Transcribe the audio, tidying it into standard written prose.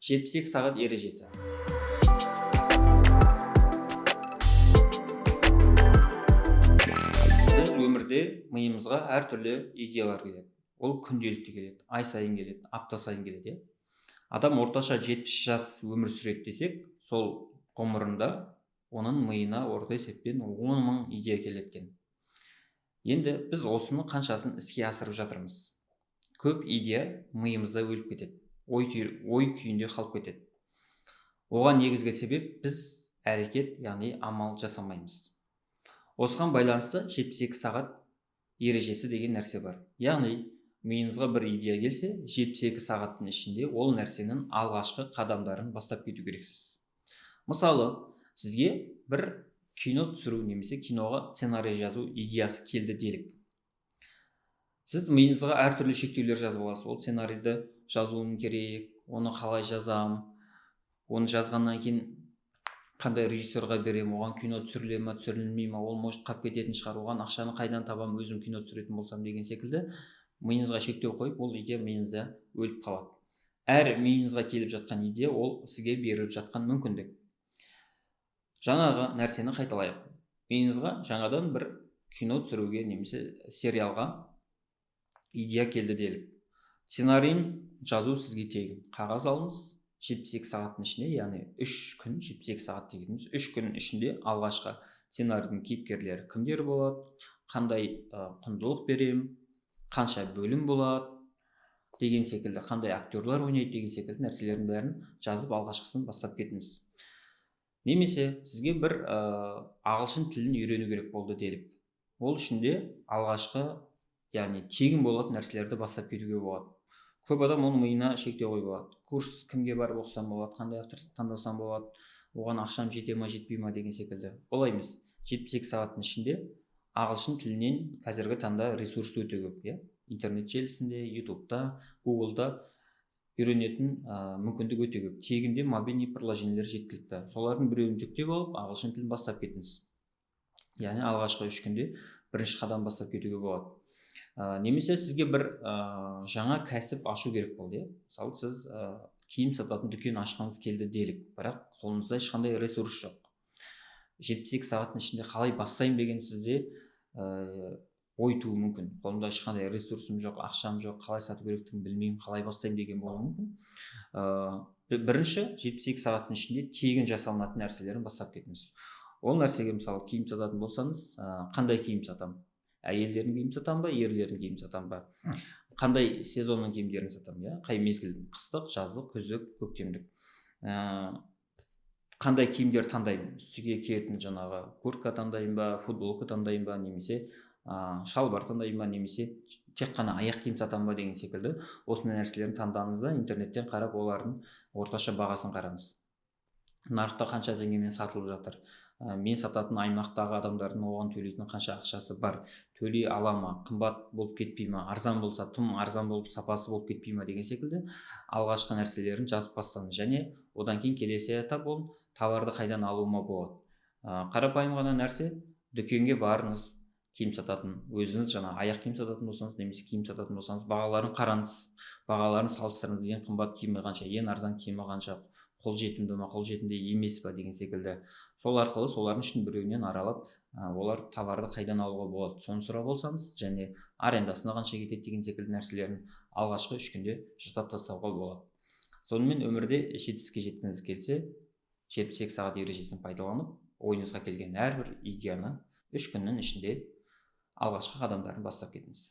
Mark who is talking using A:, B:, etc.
A: 72 сағат ережесі. Біз өмірде миымызға әртүрлі идеялар келеді. Ол күнделікті келеді, ай сайын келеді, апта сайын келеді. Адам орташа 70 жас өмір сүреді десек, сол ғұмырында оның миына орта есеппен 10 мың идея келеді екен. Енді біз осыны қаншасын іске асырып жатырмыз? Көп идея миымызда өліп кетеді, ой күйінде қалып кетеді. Оған негізгі себеп біз әрекет, яғни амал жасамаймыз. Осыған байланысты 72 сағат ережесі деген нәрсе бар. Яғни миыңызға бір идея келсе, 72 сағаттың ішінде ол нәрсенің алғашқы қадамдарын бастап кету керексіз. Мысалы, сізге бір кино түсіру немесе киноға сценарий жазу идеясы келді делік. Сіз миыңызға әртүрлі шектеулер жазып аласыз. Ол сценарийді жазуым керек, оны қалай жазам, оны жазғаннан кейін қандай режиссерға берем, оған кино түсіріле ма, түсірілмей ма, ол может қалып кететін шығар, оған ақшаны қайдан табам, өзім кино түсіретін болсам деген секілді миыңызға шектеу қойып, ол идея миыңызда өліп қалады. Әр миыңызға келіп жатқан идея ол сізге беріліп жатқан мүмкіндік. Жаңағы нәрсені қайталайық. Миыңызға жаңадан бір кино түсіруге немесе сериалға идея келді делік. Сценарийін жазу сізге тегін. Қағаз алыңыз, 72 сағаттың ішінде, яғни 3 күн 72 сағат дегеніміз, 3 күннің ішінде алғашқы сценарийдің кейіпкерлері кімдер болады, қандай құндылық берем, қанша бөлім болады деген секілді, қандай актерлар ойнайды деген секілді нәрселердің бәрін жазып алғашқысын бастап кетіңіз. Немесе сізге бір ағылшын тілін үйрену керек болды делік. Ол үшін де алғашқы, яғни тегін болатын нәрселерді бастап кетуге болады. Көп адам оның миына шектеу қойып алады. Курс кімге барып оқысам болады, қандай авторды таңдасам болады, оған ақшам жете ма, жетпей ма деген секілді. Олай емес. 72 сағаттың ішінде ағылшын тілінен қазіргі таңда ресурс өте көп, интернет желісінде, ютубта, гуглда үйренетін мүмкіндік өте көп. Тегінде мобильный приложениелер жеткілікті. Солардың біреуін жүктеп алып, ағылшын тілін бастап кетіңіз. Яғни алғашқы 3 күнде бірінші қадам бастап кетуге болады. Немесе сізге бір жаңа кәсіп ашу керек болды. Мысалы, сіз киім сататын дүкен ашқыңыз келді делік, бірақ қолыңызда ешқандай ресурс жоқ. 72 сағаттың ішінде қалай бастаймын деген сізде ой туы мүмкін. Қолымда ешқандай ресурсым жоқ, ақшам жоқ, қалай сату керектігін білмеймін, қалай бастаймын деген болуы мүмкін. Бірінші 72 сағаттың ішінде тегін жасалынатын нәрселерін бастап кетіңіз. Ол нәрсеге мысалы киім сататын болсаңыз, қандай киім сатам? Әйелдердің киім сатам ба, ерлердің киім сатам ба? Қандай сезонның киімдерін сатам, қай мезгілдің? Қыстық, жаздық, күздік, көктемдік. Қандай киімдер таңдаймын? Үстіге киетін жаңағы куртка таңдаймын ба, футболка таңдаймын ба, немесе шалбар таңдаймын ба, немесе тек қана аяқ киім сатам ба деген секілді осындай нәрселерін таңдаңыз да интернеттен қарап олардың орташа бағасын қараңыз. Нарықта қанша теңгемен сатылып жатыр? Мен сататын аймақтағы адамдардың оған төлейтін қанша ақшасы бар, төлей ала ма, қымбат болып кетпей ма, арзан болса тым арзан болып сапасы болып кетпей ма деген секілді алғашқы нәрселерін жазып бастаңыз. Және одан кейін келесі этап ол товарды қайдан алуыма болады. Қарапайым ғана нәрсе, дүкенге барыңыз, киім сататын, өзіңіз жаңа аяқ киім сататын болсаңыз, немесе киім сататын болсаңыз, бағаларын қараңыз, бағаларын салыстырыңыз, ең қымбат киімі қанша, ең арзан киімі қанша, қолжетімді ма, қолжетімді емес па деген секілді. Сол арқылы солардың ішін біреуінен аралап, олар товарды қайдан алуға болады, соны сұрап алсаңыз, және арендасына қанша кетеді деген секілді нәрселерін алғашқы 3 күнде жасап тастауға болады. Сонымен өмірде жетістікке жеткіңіз келсе, 72 сағат ережесін пайдаланып, ойыңызға келген әрбір идеяны 3 күннің ішінде алғашқы қадамдарын бастап кетіңіз.